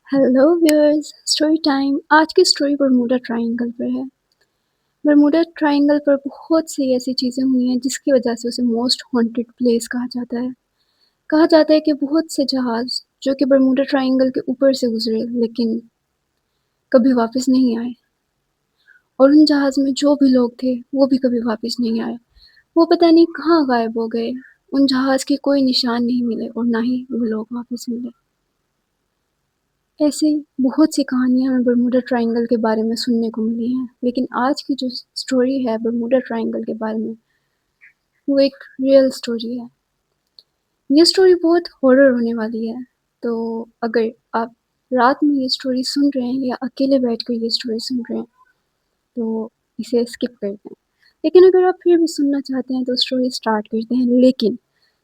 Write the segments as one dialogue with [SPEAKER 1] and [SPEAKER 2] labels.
[SPEAKER 1] Hello viewers, story time. आज की story Bermuda triangle पर है। बरमूडा ट्रायंगल पर बहुत सी ऐसी चीज़ें हुई हैं जिसकी वजह से उसे मोस्ट हॉन्टेड प्लेस कहा जाता है। कहा जाता है कि बहुत से जहाज़ जो कि बरमूडा ट्रायंगल के ऊपर से गुजरे लेकिन कभी वापस नहीं आए, और उन जहाज़ में जो भी लोग थे वो भी कभी वापस नहीं आए। वो पता नहीं कहाँ गायब हो गए। उन जहाज़ के कोई निशान नहीं मिले और ना ही वो लोग वापस मिले। ऐसी बहुत सी कहानियाँ हमें बरमूडा ट्रायंगल के बारे में सुनने को मिली हैं, लेकिन आज की जो स्टोरी है बरमूडा ट्रायंगल के बारे में, वो एक रियल स्टोरी है। ये स्टोरी बहुत हॉरर होने वाली है, तो अगर आप रात में ये स्टोरी सुन रहे हैं या अकेले बैठकर ये स्टोरी सुन रहे हैं, तो इसे स्किप कर दें। लेकिन अगर आप फिर भी सुनना चाहते हैं तो स्टोरी स्टार्ट करते हैं, लेकिन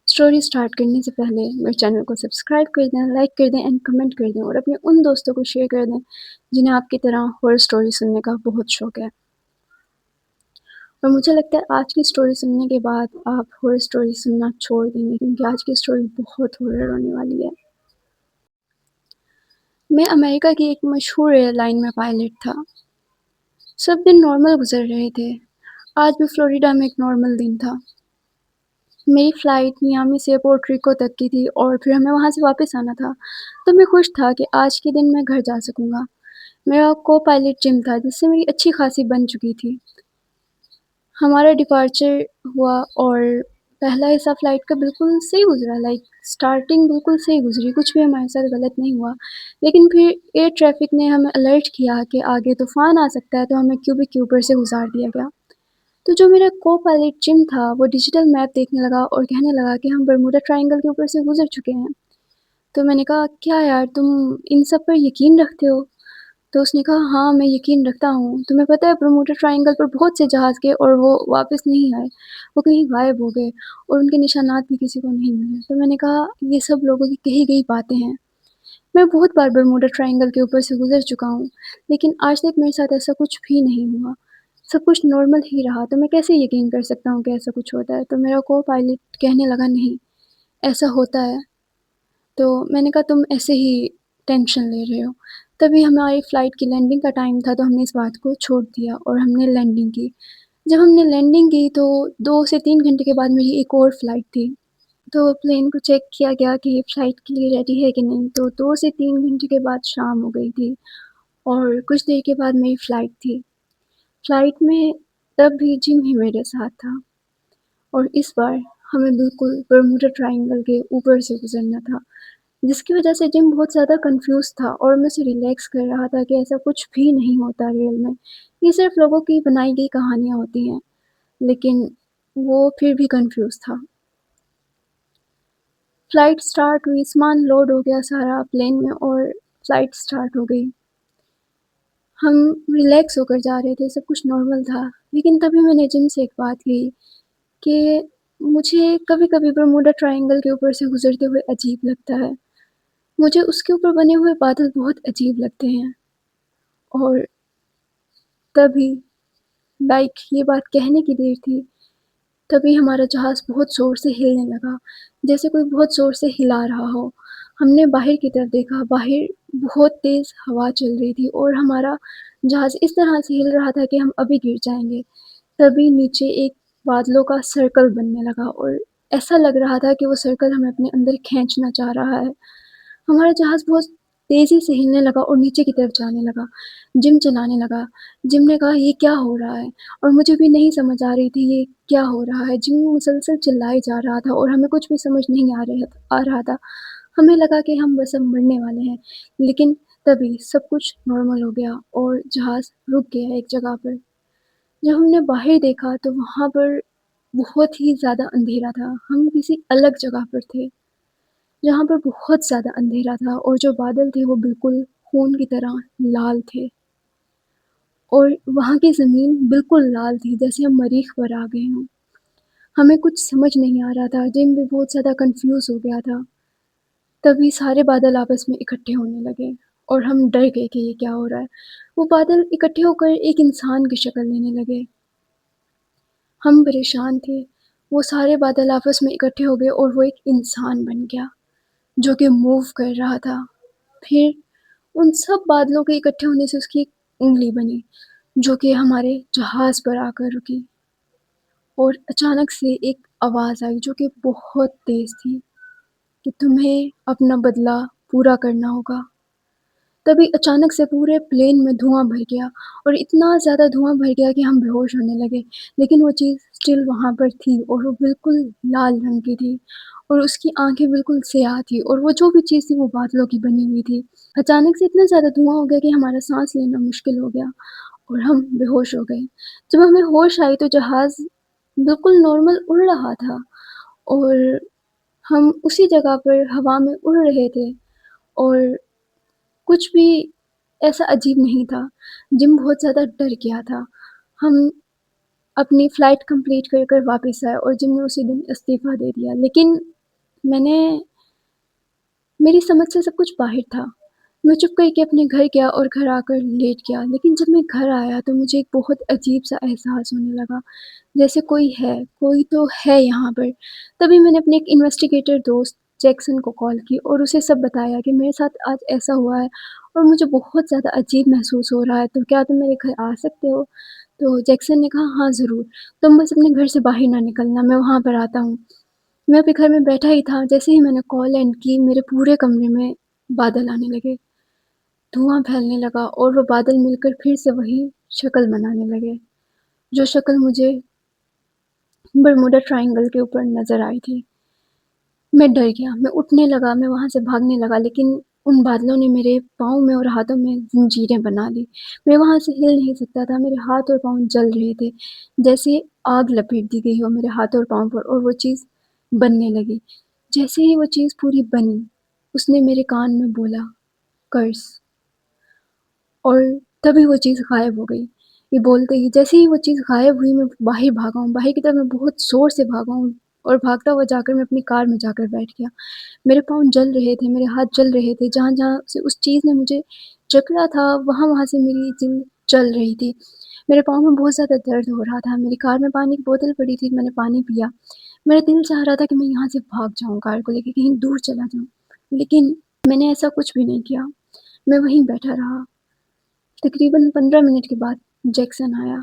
[SPEAKER 1] स्टोरी स्टार्ट करने से पहले मेरे चैनल को सब्सक्राइब कर दें, लाइक कर दें एंड कमेंट कर दें, और अपने उन दोस्तों को शेयर कर दें जिन्हें आपकी तरह हॉरर स्टोरी सुनने का बहुत शौक है। और मुझे लगता है आज की स्टोरी सुनने के बाद आप हॉरर स्टोरी सुनना छोड़ देंगे, क्योंकि आज की स्टोरी बहुत हॉरर होने वाली है। मैं अमेरिका की एक मशहूर एयरलाइन में पायलट था। सब दिन नॉर्मल गुजर रहे थे। आज भी फ्लोरिडा में एक नॉर्मल दिन था। मेरी फ़्लाइट मियामी से पोर्टो रिको तक की थी और फिर हमें वहाँ से वापस आना था, तो मैं खुश था कि आज के दिन मैं घर जा सकूँगा। मेरा को-पायलट जिम था जिससे मेरी अच्छी खासी बन चुकी थी। हमारा डिपार्चर हुआ और पहला हिस्सा फ़्लाइट का बिल्कुल सही गुज़रा, लाइक स्टार्टिंग बिल्कुल सही गुज़री, कुछ भी हमारे साथ गलत नहीं हुआ। लेकिन फिर एयर ट्रैफ़िक ने हमें अलर्ट किया कि आगे तूफ़ान आ सकता है, तो हमें क्यूबिक के ऊपर से गुज़ार दिया गया। तो जो मेरा को-पायलट जिम था, वो डिजिटल मैप देखने लगा और कहने लगा कि हम बरमूडा ट्रायंगल के ऊपर से गुज़र चुके हैं। तो मैंने कहा, "क्या यार, तुम इन सब पर यकीन रखते हो?" तो उसने कहा, "हाँ, मैं यकीन रखता हूँ। तुम्हें पता है बरमूडा ट्रायंगल पर बहुत से जहाज़ गए और वो वापस नहीं आए। वो कहीं गायब हो गए और उनके निशानात भी किसी को नहीं मिले।" तो मैंने कहा, "ये सब लोगों की कही गई बातें हैं। मैं बहुत बार बरमूडा ट्रायंगल के ऊपर से गुज़र चुका हूँ, लेकिन आज तक मेरे साथ ऐसा कुछ भी नहीं हुआ। सब कुछ नॉर्मल ही रहा, तो मैं कैसे यकीन कर सकता हूँ कि ऐसा कुछ होता है?" तो मेरा को-पायलट कहने लगा, "नहीं, ऐसा होता है।" तो मैंने कहा, "तुम ऐसे ही टेंशन ले रहे हो।" तभी हमारी फ़्लाइट की लैंडिंग का टाइम था, तो हमने इस बात को छोड़ दिया और हमने लैंडिंग की। जब हमने लैंडिंग की तो 2 से 3 घंटे के बाद मेरी एक और फ़्लाइट थी। तो प्लेन को चेक किया गया कि ये फ़्लाइट के लिए रेडी है कि नहीं, तो 2 से 3 घंटे के बाद शाम हो गई थी और कुछ देर के बाद मेरी फ़्लाइट थी। फ़्लाइट में तब भी जिम ही मेरे साथ था और इस बार हमें बिल्कुल बरमूडा ट्रायंगल के ऊपर से गुज़रना था, जिसकी वजह से जिम बहुत ज़्यादा कन्फ्यूज़ था और मैं उसे रिलैक्स कर रहा था कि ऐसा कुछ भी नहीं होता रियल में। ये सिर्फ़ लोगों की बनाई गई कहानियाँ होती हैं, लेकिन वो फिर भी कन्फ्यूज़ था। फ़्लाइट स्टार्ट हुई, सामान लोड हो गया सारा प्लेन में और फ़्लाइट स्टार्ट हो गई। हम रिलैक्स होकर जा रहे थे, सब कुछ नॉर्मल था, लेकिन तभी मैंने जिम से एक बात कही कि मुझे कभी-कभी बरमूडा ट्रायंगल के ऊपर से गुज़रते हुए अजीब लगता है। मुझे उसके ऊपर बने हुए बादल बहुत अजीब लगते हैं। और तभी लाइक ये बात कहने की देर थी, तभी हमारा जहाज़ बहुत ज़ोर से हिलने लगा, जैसे कोई बहुत ज़ोर से हिला रहा हो। हमने बाहर की तरफ देखा, बाहर बहुत तेज़ हवा चल रही थी और हमारा जहाज़ इस तरह से हिल रहा था कि हम अभी गिर जाएँगे। तभी नीचे एक बादलों का सर्कल बनने लगा और ऐसा लग रहा था कि वो सर्कल हमें अपने अंदर खींचना चाह रहा है। हमारा जहाज़ बहुत तेज़ी से हिलने लगा और नीचे की तरफ जाने लगा। जिम चिल्लाने लगा। जिम ने कहा, "ये क्या हो रहा है?" और मुझे भी नहीं समझ आ रही थी ये क्या हो रहा है। जिम मुसलसल चिल्लाए जा रहा था और हमें कुछ भी समझ नहीं आ रहा था। हमें लगा कि हम बस अब मरने वाले हैं। लेकिन तभी सब कुछ नॉर्मल हो गया और जहाज़ रुक गया एक जगह पर। जब हमने बाहर देखा तो वहाँ पर बहुत ही ज़्यादा अंधेरा था। हम किसी अलग जगह पर थे, जहाँ पर बहुत ज़्यादा अंधेरा था और जो बादल थे वो बिल्कुल खून की तरह लाल थे और वहाँ की ज़मीन बिल्कुल लाल थी, जैसे हम मरीख़ पर आ गए हों। हमें कुछ समझ नहीं आ रहा था, जिम भी बहुत ज़्यादा कन्फ्यूज़ हो गया था। तभी सारे बादल आपस में इकट्ठे होने लगे और हम डर गए कि ये क्या हो रहा है। वो बादल इकट्ठे होकर एक इंसान की शक्ल लेने लगे। हम परेशान थे। वो सारे बादल आपस में इकट्ठे हो गए और वो एक इंसान बन गया, जो कि मूव कर रहा था। फिर उन सब बादलों के इकट्ठे होने से उसकी एक उँगली बनी, जो कि हमारे जहाज़ पर आकर रुकी और अचानक से एक आवाज़ आई जो कि बहुत तेज़ थी कि तुम्हें अपना बदला पूरा करना होगा। तभी अचानक से पूरे प्लेन में धुआँ भर गया और इतना ज़्यादा धुआँ भर गया कि हम बेहोश होने लगे। लेकिन वो चीज़ स्टिल वहाँ पर थी और वो बिल्कुल लाल रंग की थी और उसकी आँखें बिल्कुल स्याह थी और वो जो भी चीज़ थी वो बादलों की बनी हुई थी। अचानक से इतना ज़्यादा धुआँ हो गया कि हमारा साँस लेना मुश्किल हो गया और हम बेहोश हो गए। जब हमें होश आई तो जहाज़ बिल्कुल नॉर्मल उड़ रहा था और हम उसी जगह पर हवा में उड़ रहे थे और कुछ भी ऐसा अजीब नहीं था। जिम बहुत ज़्यादा डर गया था। हम अपनी फ़्लाइट कंप्लीट कर कर वापस आए और जिम ने उसी दिन इस्तीफ़ा दे दिया। लेकिन मैंने मेरी समझ से सब कुछ बाहर था। मैं चुप करके अपने घर गया और घर आकर लेट गया। लेकिन जब मैं घर आया तो मुझे एक बहुत अजीब-सा एहसास होने लगा, जैसे कोई तो है यहाँ पर। तभी मैंने अपने एक इन्वेस्टिगेटर दोस्त जैक्सन को कॉल की और उसे सब बताया कि मेरे साथ आज ऐसा हुआ है और मुझे बहुत ज़्यादा अजीब महसूस हो रहा है, तो क्या तुम मेरे घर आ सकते हो? तो जैक्सन ने कहा, "हाँ, ज़रूर। तुम बस अपने घर से बाहर ना निकलना, मैं वहाँ पर आता हूँ।" मैं अपने घर में बैठा ही था, जैसे ही मैंने कॉल एंड की, मेरे पूरे कमरे में बादल आने लगे, धुआँ फैलने लगा और वो बादल मिलकर फिर से वही शक्ल बनाने लगे, जो शक्ल मुझे बरमूडा ट्रायंगल के ऊपर नज़र आई थी। मैं डर गया, मैं उठने लगा, मैं वहाँ से भागने लगा, लेकिन उन बादलों ने मेरे पाँव में और हाथों में ज़ंजीरें बना ली। मैं वहाँ से हिल नहीं सकता था, मेरे हाथ और पाँव जल रहे थे, जैसे आग लपेट दी गई हो मेरे हाथ और पाँव पर और वो चीज़ बनने लगी। जैसे ही वो चीज़ पूरी बनी, उसने मेरे कान में बोला, "कर्स" और तभी वो चीज़ गायब हो गई। ये बोलते ही जैसे ही वो चीज़ गायब हुई, मैं बाहर भागा हूँ, बाहर की तरफ मैं बहुत ज़ोर से भागा हूँ और भागता हुआ जाकर मैं अपनी कार में जाकर बैठ गया। मेरे पाँव जल रहे थे, मेरे हाथ जल रहे थे, जहाँ-जहाँ से उस चीज़ ने मुझे जकड़ा था, वहाँ-वहाँ से मेरी जिल्द जल रही थी। मेरे पाँव में बहुत ज़्यादा दर्द हो रहा था, मेरी कार में पानी की बोतल पड़ी थी, मैंने पानी पिया। मेरा दिल चाह रहा था कि मैं यहाँ से भाग जाऊँ कार को लेके, कहीं दूर चला जाऊँ, लेकिन मैंने ऐसा कुछ भी नहीं किया। मैं वहीं बैठा रहा। तकरीबन 15 मिनट के बाद जैक्सन आया।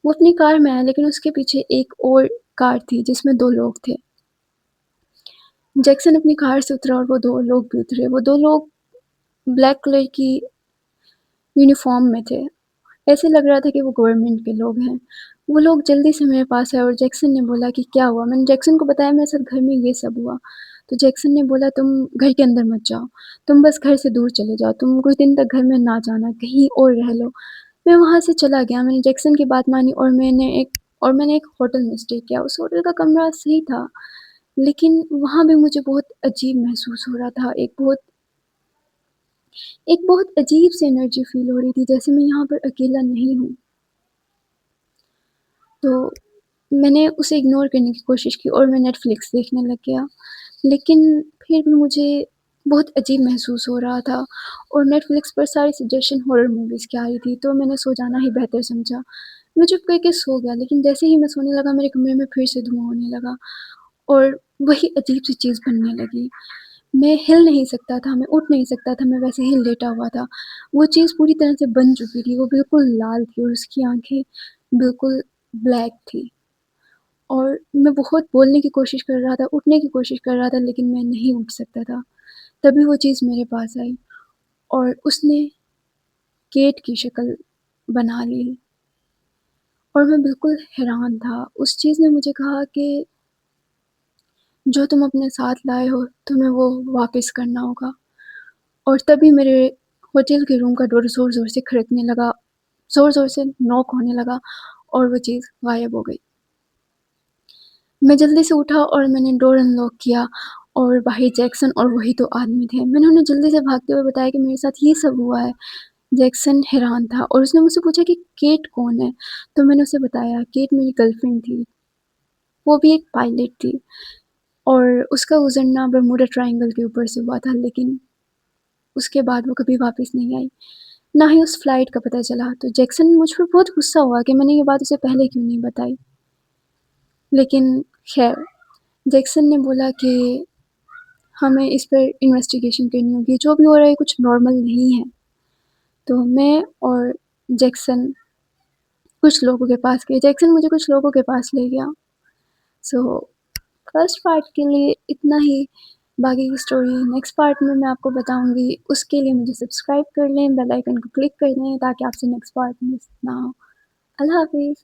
[SPEAKER 1] वो अपनी कार में आया लेकिन उसके पीछे एक और कार थी जिसमें 2 लोग थे। जैक्सन अपनी कार से उतरा और वो 2 लोग भी उतरे। वो 2 लोग ब्लैक कलर की यूनिफ़ॉर्म में थे। ऐसे लग रहा था कि वो गवर्नमेंट के लोग हैं। वो लोग जल्दी से मेरे पास आए और जैक्सन ने बोला कि क्या हुआ? मैंने जैक्सन को बताया मेरे साथ घर में ये सब हुआ। तो जैक्सन ने बोला तुम घर के अंदर मत जाओ, तुम बस घर से दूर चले जाओ, तुम कुछ दिन तक घर में ना जाना, कहीं और रह लो। मैं वहाँ से चला गया, मैंने जैक्सन की बात मानी और मैंने एक होटल में स्टे किया। उस होटल का कमरा सही था, लेकिन वहाँ भी मुझे बहुत अजीब महसूस हो रहा था। एक बहुत अजीब-सी एनर्जी फ़ील हो रही थी, जैसे मैं यहाँ पर अकेला नहीं हूँ। तो मैंने उसे इग्नोर करने की कोशिश की और मैं नेटफ्लिक्स देखने लग गया। लेकिन फिर भी मुझे बहुत अजीब महसूस हो रहा था और नेटफ्लिक्स पर सारी सजेशन हॉरर मूवीज़ की आ रही थी, तो मैंने सो जाना ही बेहतर समझा। मैं चुप करके सो गया, लेकिन जैसे ही मैं सोने लगा, मेरे कमरे में फिर से धुआँ होने लगा और वही अजीब-सी चीज़ बनने लगी। मैं हिल नहीं सकता था, मैं उठ नहीं सकता था, मैं वैसे ही लेटा हुआ था। वो चीज़ पूरी तरह से बन चुकी थी, वो बिल्कुल लाल थी और उसकी आँखें बिल्कुल ब्लैक थी और मैं बहुत बोलने की कोशिश कर रहा था, उठने की कोशिश कर रहा था, लेकिन मैं नहीं उठ सकता था। तभी वो चीज़ मेरे पास आई और उसने केट की शक्ल बना ली और मैं बिल्कुल हैरान था। उस चीज़ ने मुझे कहा कि जो तुम अपने साथ लाए हो, तुम्हें वो वापस करना होगा। और तभी मेरे होटल के रूम का डोर ज़ोर-ज़ोर से खड़कने लगा, ज़ोर-ज़ोर से नॉक होने लगा और वो चीज़ गायब हो गई। मैं जल्दी से उठा और मैंने डोर अनलॉक किया और बाहर जैक्सन और वही 2 आदमी थे। मैंने उन्हें जल्दी से भागते हुए बताया कि मेरे साथ ये सब हुआ है। जैक्सन हैरान था और उसने मुझसे पूछा कि केट कौन है? तो मैंने उसे बताया, केट मेरी गर्लफ्रेंड थी। वो भी एक पायलट थी और उसका गुज़रना बरमूडा ट्रायंगल के ऊपर से हुआ था, लेकिन उसके बाद वो कभी वापस नहीं आई। ना ही उस फ्लाइट का पता चला। तो जैक्सन मुझ पर बहुत गुस्सा हुआ कि मैंने ये बात उसे पहले क्यों नहीं बताई। लेकिन ख़ैर, जैक्सन ने बोला कि ہمیں اس پر انویسٹیگیشن کرنی ہوگی. جو بھی ہو رہا ہے کچھ نارمل نہیں ہے. تو میں اور جیکسن کچھ لوگوں کے پاس گئے. جیکسن مجھے کچھ لوگوں کے پاس لے گیا. سو فرسٹ پارٹ کے لیے اتنا ہی. باقی کی اسٹوری نیکسٹ پارٹ میں آپ کو بتاؤں گی. اس کے لیے مجھے سبسکرائب کر لیں, بیل آئیکن کو کلک کر لیں تاکہ آپ سے نیکسٹ پارٹ مس نہ ہو. اللہ حافظ.